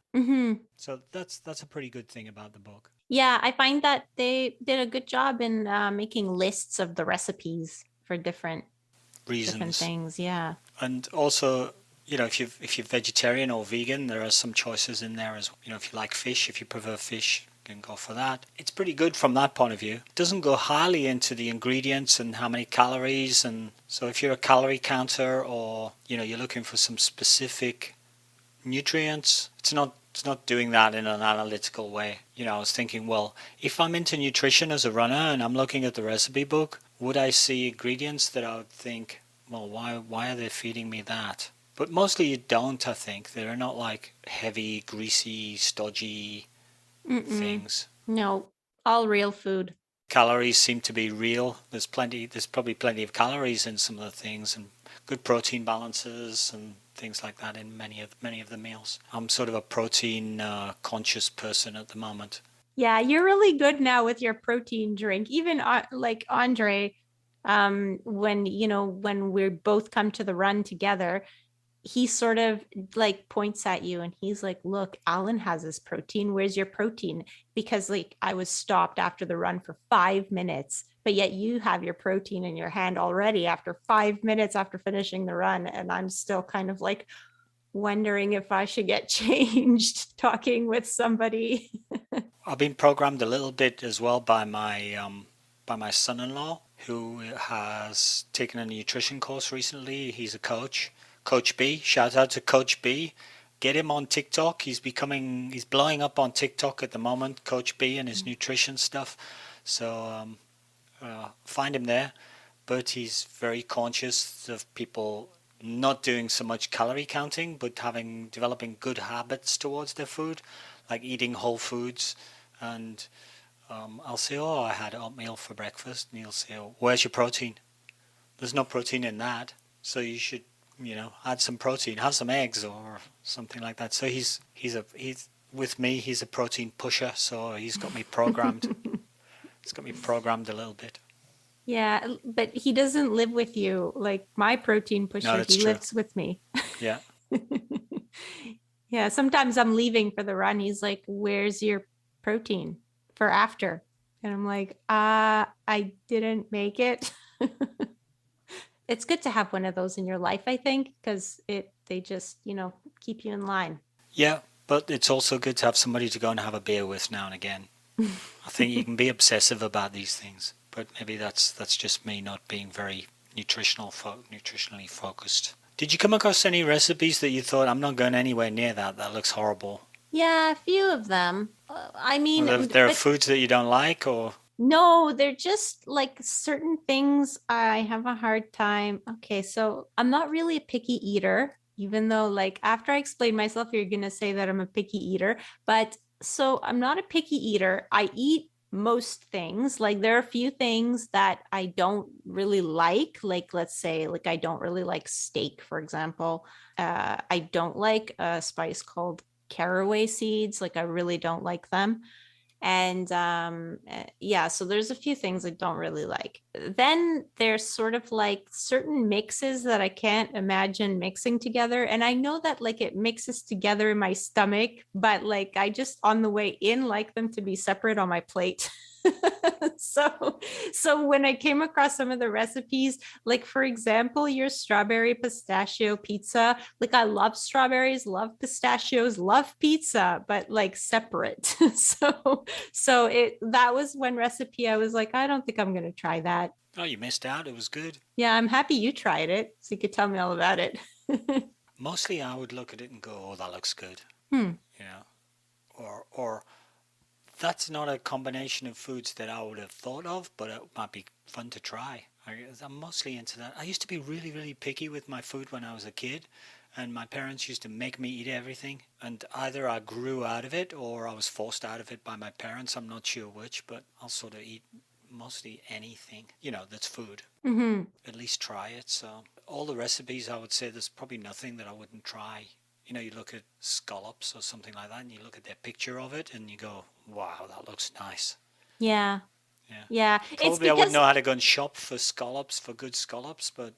So that's a pretty good thing about the book. Yeah, I find that they did a good job in making lists of the recipes for different reasons, different things. Yeah, and also if you're vegetarian or vegan, there are some choices in there as well. If you like fish, if you prefer fish, you can go for that. It's pretty good from that point of view. It doesn't go highly into the ingredients and how many calories, and so if you're a calorie counter or you're looking for some specific nutrients, it's not doing that in an analytical way. I was thinking, well, if I'm into nutrition as a runner and I'm looking at the recipe book, would I see ingredients that I would think, well, why are they feeding me that? But mostly you don't, I think. They're not like heavy, greasy, stodgy Mm-mm. things. No, all real food. Calories seem to be real. There's probably plenty of calories in some of the things, and good protein balances and things like that in many of the meals. I'm sort of a protein conscious person at the moment. Yeah, you're really good now with your protein drink. Even like Andre, when we both come to the run together, he sort of like points at you and he's like, look, Alan has his protein. Where's your protein? Because like I was stopped after the run for 5 minutes, but yet you have your protein in your hand already after 5 minutes after finishing the run. And I'm still kind of like wondering if I should get changed talking with somebody. I've been programmed a little bit as well by my son-in-law, who has taken a nutrition course recently. He's a coach, Coach B. Shout out to Coach B. Get him on TikTok. He's blowing up on TikTok at the moment, Coach B and his nutrition stuff. So find him there. But he's very conscious of people not doing so much calorie counting, but developing good habits towards their food, like eating whole foods. And I'll say, oh, I had oatmeal for breakfast. And he'll say, oh, where's your protein? There's no protein in that. So you should, add some protein, have some eggs or something like that. So he's with me, he's a protein pusher. So he's got me programmed. He's got me programmed a little bit. Yeah, but he doesn't live with you like my protein No, pusher. that's He true. lives with me. Yeah. Yeah, sometimes I'm leaving for the run. He's like, "Where's your protein for after?" And I'm like, I didn't make it." It's good to have one of those in your life, I think, because they just, keep you in line. Yeah, but it's also good to have somebody to go and have a beer with now and again. I think you can be obsessive about these things, but maybe that's just me not being very nutritionally focused. Did you come across any recipes that you thought, I'm not going anywhere near that? That looks horrible. Yeah, a few of them. I Or mean, there are but foods that you don't like, or no, they're just like certain things I have a hard time. Okay, so I'm not really a picky eater, even though, like, after I explain myself, you're gonna say that I'm a picky eater. But so I'm not a picky eater. I eat most things. Like, there are a few things that I don't really like. Like, let's say, like, I don't really like steak, for example. I don't like a spice called caraway seeds. Like, I really don't like them. And yeah, so there's a few things I don't really like. Then there's sort of like certain mixes that I can't imagine mixing together. And I know that like it mixes together in my stomach, but like I just on the way in like them to be separate on my plate. so so when I came across some of the recipes, like for example, your strawberry pistachio pizza, like I love strawberries, love pistachios, love pizza, but like separate. So that was one recipe I was like, I don't think I'm gonna try that. oh, you missed out. It was good. Yeah, I'm happy you tried it, so you could tell me all about it. Mostly, I would look at it and go, "Oh, that looks good," Hmm. you know, or that's not a combination of foods that I would have thought of, but it might be fun to try. I'm mostly into that. I used to be really, really picky with my food when I was a kid, and my parents used to make me eat everything. And either I grew out of it or I was forced out of it by my parents. I'm not sure which, but I'll sort of eat mostly anything, that's food. Mm-hmm. At least try it. So, all the recipes, I would say there's probably nothing that I wouldn't try. You look at scallops or something like that, and you look at their picture of it, and you go, "Wow, that looks nice." Yeah. Yeah. Yeah. It's Probably I wouldn't because know how to go and shop for scallops, for good scallops, but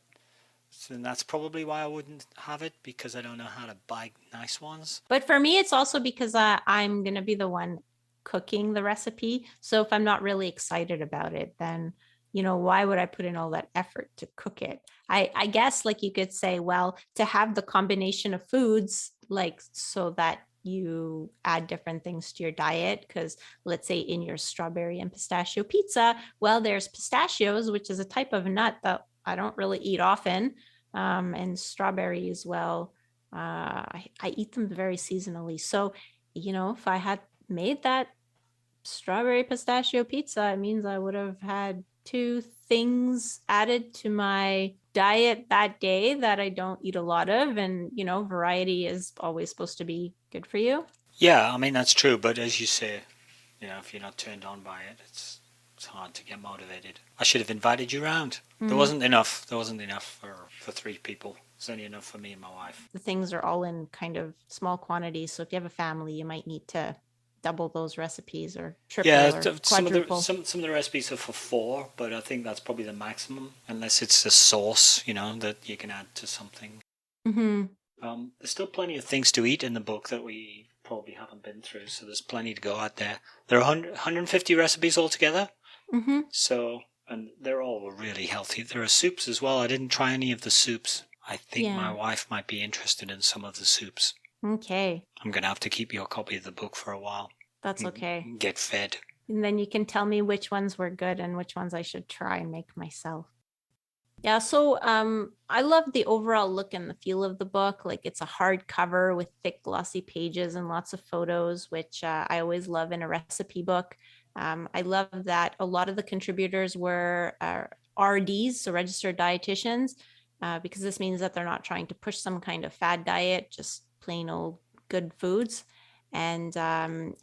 and that's probably why I wouldn't have it, because I don't know how to buy nice ones. But for me, it's also because I'm going to be the one cooking the recipe. So if I'm not really excited about it, then why would I put in all that effort to cook it? I guess like you could say, well, to have the combination of foods, like so that you add different things to your diet. Because let's say in your strawberry and pistachio pizza, well, there's pistachios, which is a type of nut that I don't really eat often, and strawberry as well. I eat them very seasonally. So, if I had made that strawberry pistachio pizza, it means I would have had two things added to my diet that day that I don't eat a lot of. And, variety is always supposed to be good for you. Yeah, I mean, that's true. But as you say, if you're not turned on by it, it's hard to get motivated. I should have invited you around. There wasn't enough. There wasn't enough for 3 people. It's only enough for me and my wife. The things are all in kind of small quantities. So if you have a family, you might need to double those recipes or triple Yeah, or some of the quadruple. some some of the recipes are for 4, but I think that's probably the maximum, unless it's a sauce, that you can add to something. Mm-hmm. There's still plenty of things to eat in the book that we probably haven't been through, so there's plenty to go out there. There are 150 recipes altogether, Mm-hmm. and they're all really healthy. There are soups as well. I didn't try any of the soups. I think my Yeah. wife might be interested in some of the soups. Okay. I'm going to have to keep your copy of the book for a while. That's okay. Get fed. And then you can tell me which ones were good and which ones I should try and make myself. Yeah, so I love the overall look and the feel of the book. Like it's a hardcover with thick, glossy pages and lots of photos, which I always love in a recipe book. I love that a lot of the contributors were RDs, so registered dietitians, because this means that they're not trying to push some kind of fad diet, just plain old good foods. And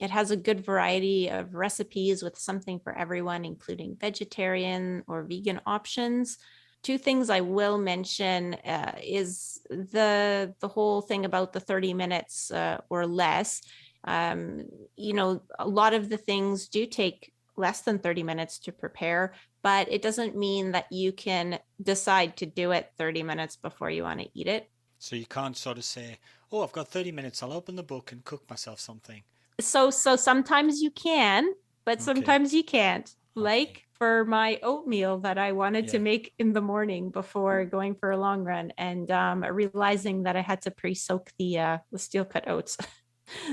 it has a good variety of recipes with something for everyone, including vegetarian or vegan options. Two things I will mention is the whole thing about the 30 minutes or less. A lot of the things do take less than 30 minutes to prepare, but it doesn't mean that you can decide to do it 30 minutes before you want to eat it. So you can't sort of say, "Oh, I've got 30 minutes. I'll open the book and cook myself something." So sometimes you can, but sometimes you can't. Like for my oatmeal that I wanted to make in the morning before going for a long run, and realizing that I had to pre-soak the steel cut oats.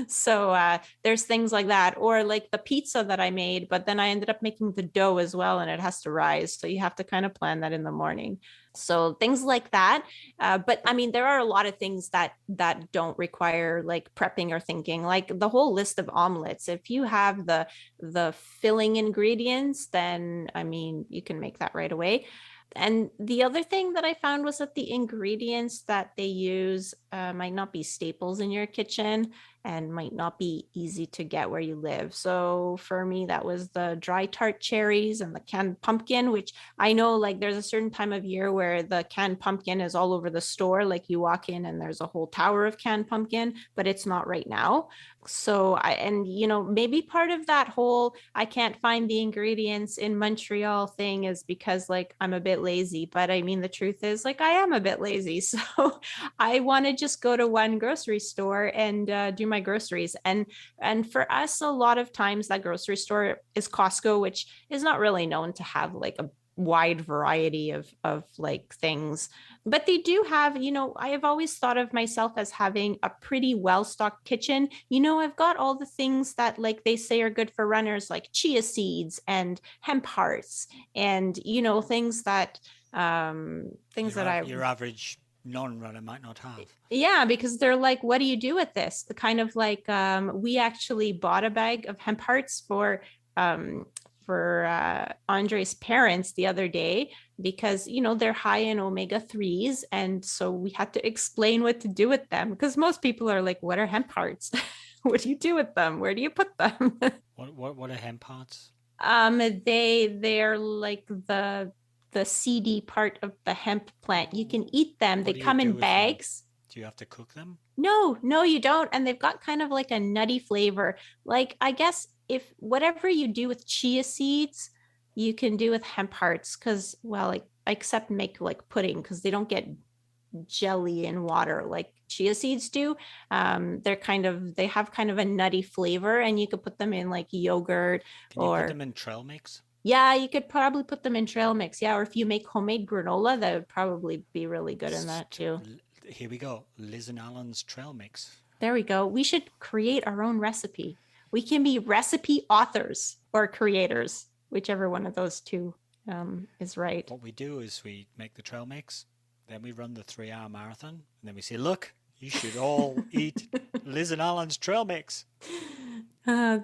So there's things like that, or like the pizza that I made, but then I ended up making the dough as well, and it has to rise. So you have to kind of plan that in the morning. So things like that. But I mean, there are a lot of things that don't require like prepping or thinking. Like the whole list of omelets. If you have the filling ingredients, then I mean, you can make that right away. And the other thing that I found was that the ingredients that they use might not be staples in your kitchen and might not be easy to get where you live. So for me, that was the dry tart cherries and the canned pumpkin, which I know like there's a certain time of year where the canned pumpkin is all over the store. Like you walk in and there's a whole tower of canned pumpkin, but it's not right now. So maybe part of that whole I can't find the ingredients in Montreal thing is because like I'm a bit lazy. But I mean, the truth is like I am a bit lazy. So I want to just go to one grocery store and do my groceries. And for us, a lot of times that grocery store is Costco, which is not really known to have like a wide variety of like things, but they do have, I have always thought of myself as having a pretty well-stocked kitchen. I've got all the things that like they say are good for runners, like chia seeds and hemp hearts and things that your average non-runner might not have. Yeah, because they're like, what do you do with this? The kind of like we actually bought a bag of hemp hearts for Andre's parents the other day because they're high in omega-3s, and so we had to explain what to do with them because most people are like, what are hemp hearts? What do you do with them? Where do you put them? What are hemp hearts? They're like the seedy part of the hemp plant. You can eat them. They come in bags. Do you have to cook them? No, you don't. And they've got kind of like a nutty flavor. Like, I guess if whatever you do with chia seeds, you can do with hemp hearts because, well, like, except make like pudding because they don't get jelly in water like chia seeds do. They have kind of a nutty flavor, and you could put them in like yogurt. Can you put them in trail mix? Yeah, you could probably put them in trail mix. Yeah, or if you make homemade granola, that would probably be really good in that too. Here we go. Liz and Alan's trail mix. There we go. We should create our own recipe. We can be recipe authors or creators, whichever one of those two is right. What we do is we make the trail mix, then we run the 3 hour marathon, and then we say, look, you should all eat Liz and Alan's trail mix. Uh,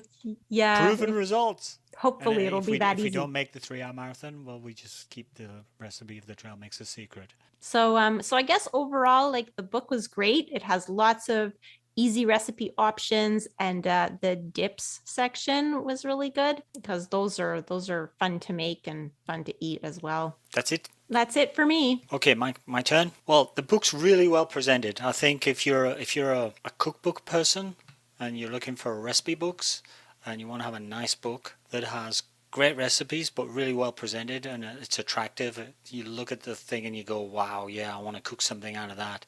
yeah, Proven results. And hopefully it'll be that if we easy. don't make the 3 hour marathon, well, we just keep the recipe of the trail mix a secret. So I guess overall, like the book was great. It has lots of easy recipe options, and the dips section was really good because those are fun to make and fun to eat as well. That's it. That's it for me. Okay, my turn. Well, the book's really well presented. I think if you're a cookbook person and you're looking for recipe books and you want to have a nice book that has great recipes but really well presented and it's attractive, you look at the thing and you go, wow, yeah, I want to cook something out of that.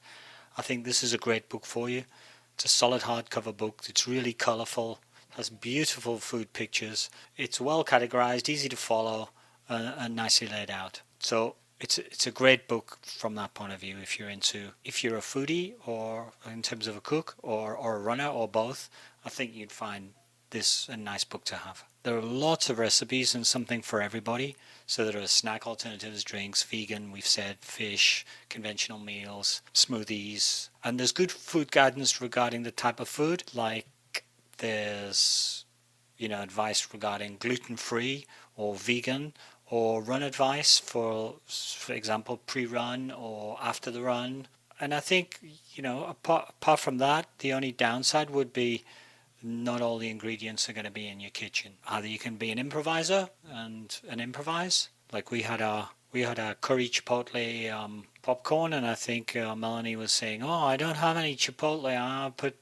I think this is a great book for you. It's a solid hardcover book. It's really colorful, has beautiful food pictures. It's well categorized, easy to follow, and nicely laid out. So it's a great book from that point of view. If you're a foodie or in terms of a cook or a runner or both, I think you'd find this a nice book to have. There are lots of recipes and something for everybody. So there are snack alternatives, drinks, vegan, we've said, fish, conventional meals, smoothies, and there's good food guidance regarding the type of food. Like there's advice regarding gluten-free or vegan, or run advice for example, pre-run or after the run. And I think, apart from that, the only downside would be not all the ingredients are going to be in your kitchen. Either you can be an improviser and improvise. Like we had our curry chipotle popcorn, and I think Melanie was saying, "Oh, I don't have any chipotle. I put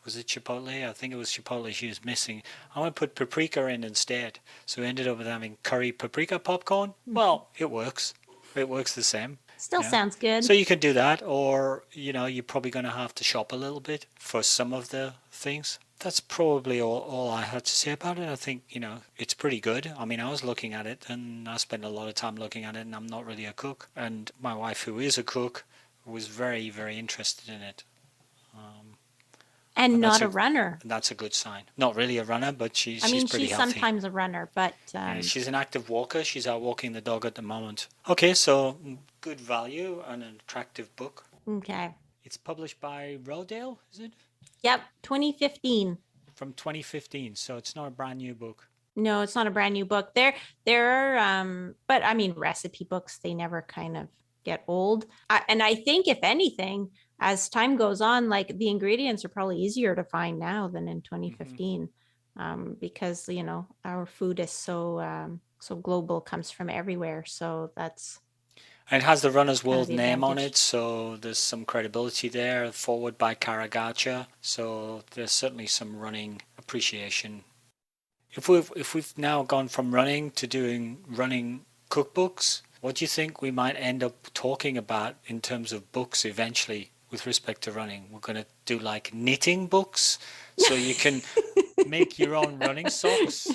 was it chipotle? I think it was chipotle she was missing. I want to put paprika in instead." So we ended up with having curry paprika popcorn. Well, it works. It works the same. Still sounds good. So you can do that, or you're probably going to have to shop a little bit for some of the things. That's probably all I had to say about it. I think, it's pretty good. I mean, I was looking at it and I spent a lot of time looking at it, and I'm not really a cook. And my wife, who is a cook, was very, very interested in it. And not a runner. That's a good sign. Not really a runner, but she's pretty healthy. Sometimes a runner, but yeah, she's an active walker. She's out walking the dog at the moment. Okay, so good value and an attractive book. Okay. It's published by Rodale, is it? Yep, 2015. From 2015, so it's not a brand new book. No, it's not a brand new book. There are, but I mean, recipe books, they never kind of get old. And I think if anything, as time goes on, like the ingredients are probably easier to find now than in 2015, because our food is so global, comes from everywhere. So that's. And it has the Runner's World name on it, so there's some credibility there. Forward by Goucher, so there's certainly some running appreciation. If we've now gone from running to doing running cookbooks, what do you think we might end up talking about in terms of books eventually with respect to running? We're going to do like knitting books, so you can make your own running socks.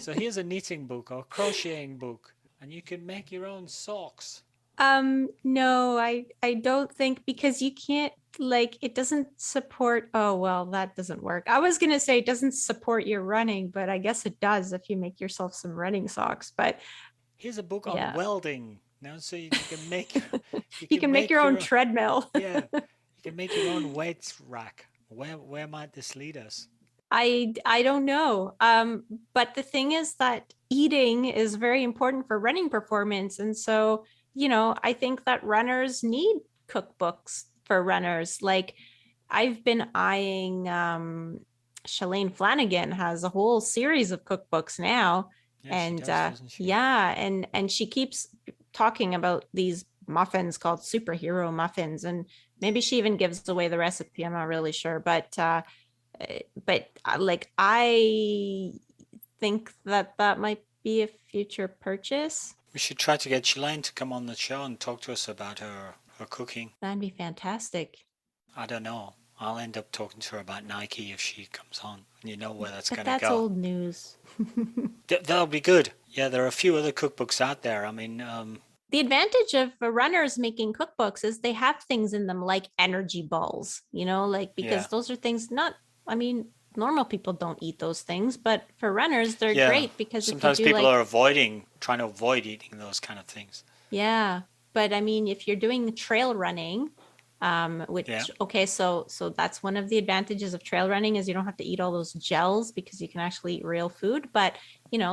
So here's a knitting book or crocheting book, and you can make your own socks. No, I don't think, because you can't, like, it doesn't support. Oh, well, that doesn't work. I was going to say it doesn't support your running, but I guess it does if you make yourself some running socks. But here's a book on welding. Now, so you can make you can make your own treadmill. Yeah, you can make your own weights rack. Where might this lead us? I don't know. But the thing is that eating is very important for running performance, and so I think that runners need cookbooks for runners. Like I've been eyeing Shalane Flanagan has a whole series of cookbooks now. Yeah, and she does, doesn't she? and she keeps talking about these muffins called superhero muffins, and maybe she even gives away the recipe. I'm not really sure, but like I think that might be a future purchase. We should try to get Shalane to come on the show and talk to us about her cooking. That'd be fantastic. I don't know. I'll end up talking to her about Nike if she comes on. And you know where that's But going to that's go. old news. That'll be good. Yeah, there are a few other cookbooks out there. I mean, The advantage of runners making cookbooks is they have things in them like energy balls, like yeah. because those are things I mean, normal people don't eat those things, but for runners, they're Yeah. great because if you Sometimes do people like, are trying to avoid eating those kind of things. yeah, but I mean, if you're doing trail running, which, Yeah. okay, so that's one of the advantages of trail running is you don't have to eat all those gels because you can actually eat real food, but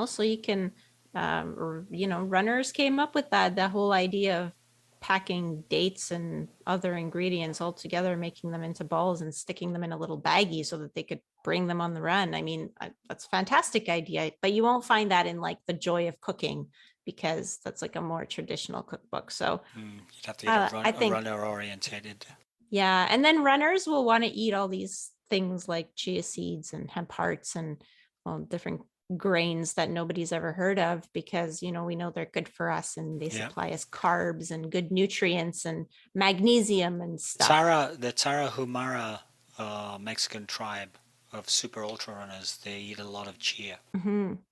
so you can, runners came up with that whole idea of packing dates and other ingredients all together, making them into balls and sticking them in a little baggie so that they could bring them on the run. I mean, that's a fantastic idea, but you won't find that in like The Joy of Cooking because that's like a more traditional cookbook. So You'd have to get I a think, runner orientated. yeah. And then runners will want to eat all these things like chia seeds and hemp hearts and different grains that nobody's ever heard of because, we know they're good for us and they Yeah. supply us carbs and good nutrients and magnesium and stuff. The Tara Humara Mexican tribe of super ultra runners, they eat a lot of chia.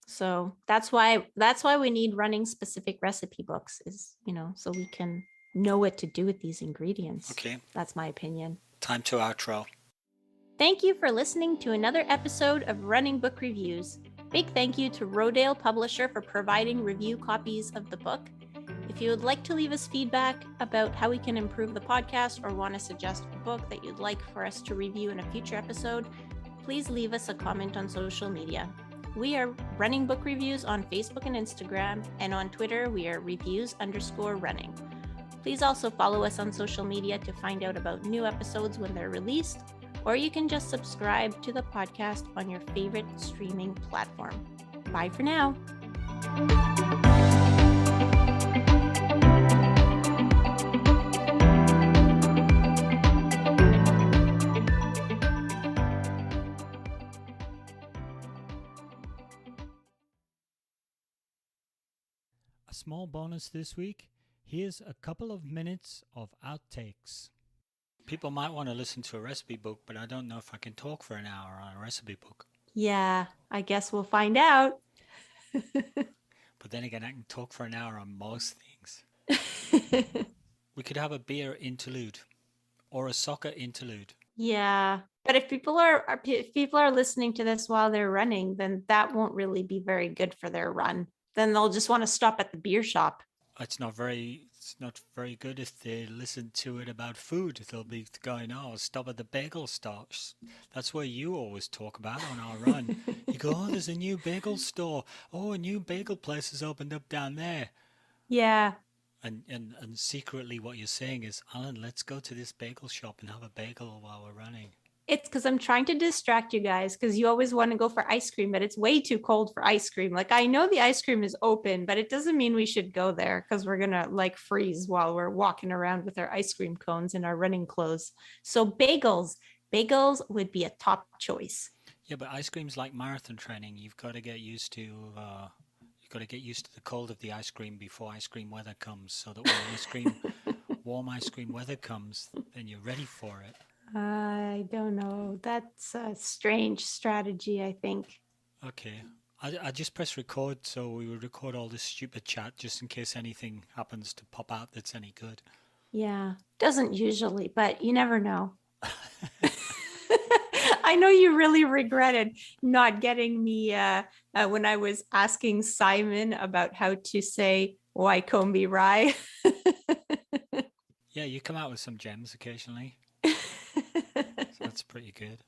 So that's why we need running specific recipe books is, so we can know what to do with these ingredients. Okay. That's my opinion. Time to outro. Thank you for listening to another episode of Running Book Reviews. Big thank you to Rodale Publisher for providing review copies of the book. If you would like to leave us feedback about how we can improve the podcast or want to suggest a book that you'd like for us to review in a future episode, please leave us a comment on social media. We are Running Book Reviews on Facebook and Instagram, and on Twitter, we are reviews_running. Please also follow us on social media to find out about new episodes when they're released, or you can just subscribe to the podcast on your favorite streaming platform. Bye for now. A small bonus this week. Here's a couple of minutes of outtakes. People might want to listen to a recipe book, but I don't know if I can talk for an hour on a recipe book. Yeah, I guess we'll find out. But then again, I can talk for an hour on most things. We could have a beer interlude or a soccer interlude. Yeah, but if people are listening to this while they're running, then that won't really be very good for their run. Then they'll just want to stop at the beer shop. It's not very good if they listen to it about food. They'll be going, "Oh, stop at the bagel store." That's where you always talk about on our run. You go, "Oh, there's a new bagel store. Oh, a new bagel place has opened up down there." Yeah. And secretly what you're saying is, "Alan, let's go to this bagel shop and have a bagel while we're running." It's because I'm trying to distract you guys because you always want to go for ice cream, but it's way too cold for ice cream. Like I know the ice cream is open, but it doesn't mean we should go there because we're going to like freeze while we're walking around with our ice cream cones in our running clothes. So bagels would be a top choice. Yeah, but ice cream's like marathon training. You've got to get used to the cold of the ice cream before ice cream weather comes, so that when warm ice cream weather comes, then you're ready for it. I don't know. That's a strange strategy, I think. Okay. I just press record, so we would record all this stupid chat just in case anything happens to pop out that's any good. Yeah, doesn't usually, but you never know. I know you really regretted not getting me when I was asking Simon about how to say Wycombe rye. Yeah, you come out with some gems occasionally. So that's pretty good.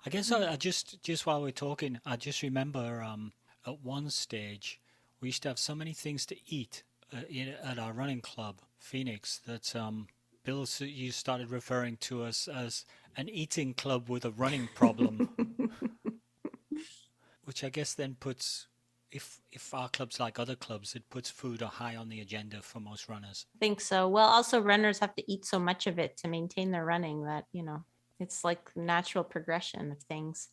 I guess I just while we're talking, I just remember at one stage we used to have so many things to eat at our running club, Phoenix, that Bill, you started referring to us as an eating club with a running problem, which I guess then puts, if our club's like other clubs, it puts food high on the agenda for most runners. I think so. Well, also runners have to eat so much of it to maintain their running that, it's like natural progression of things.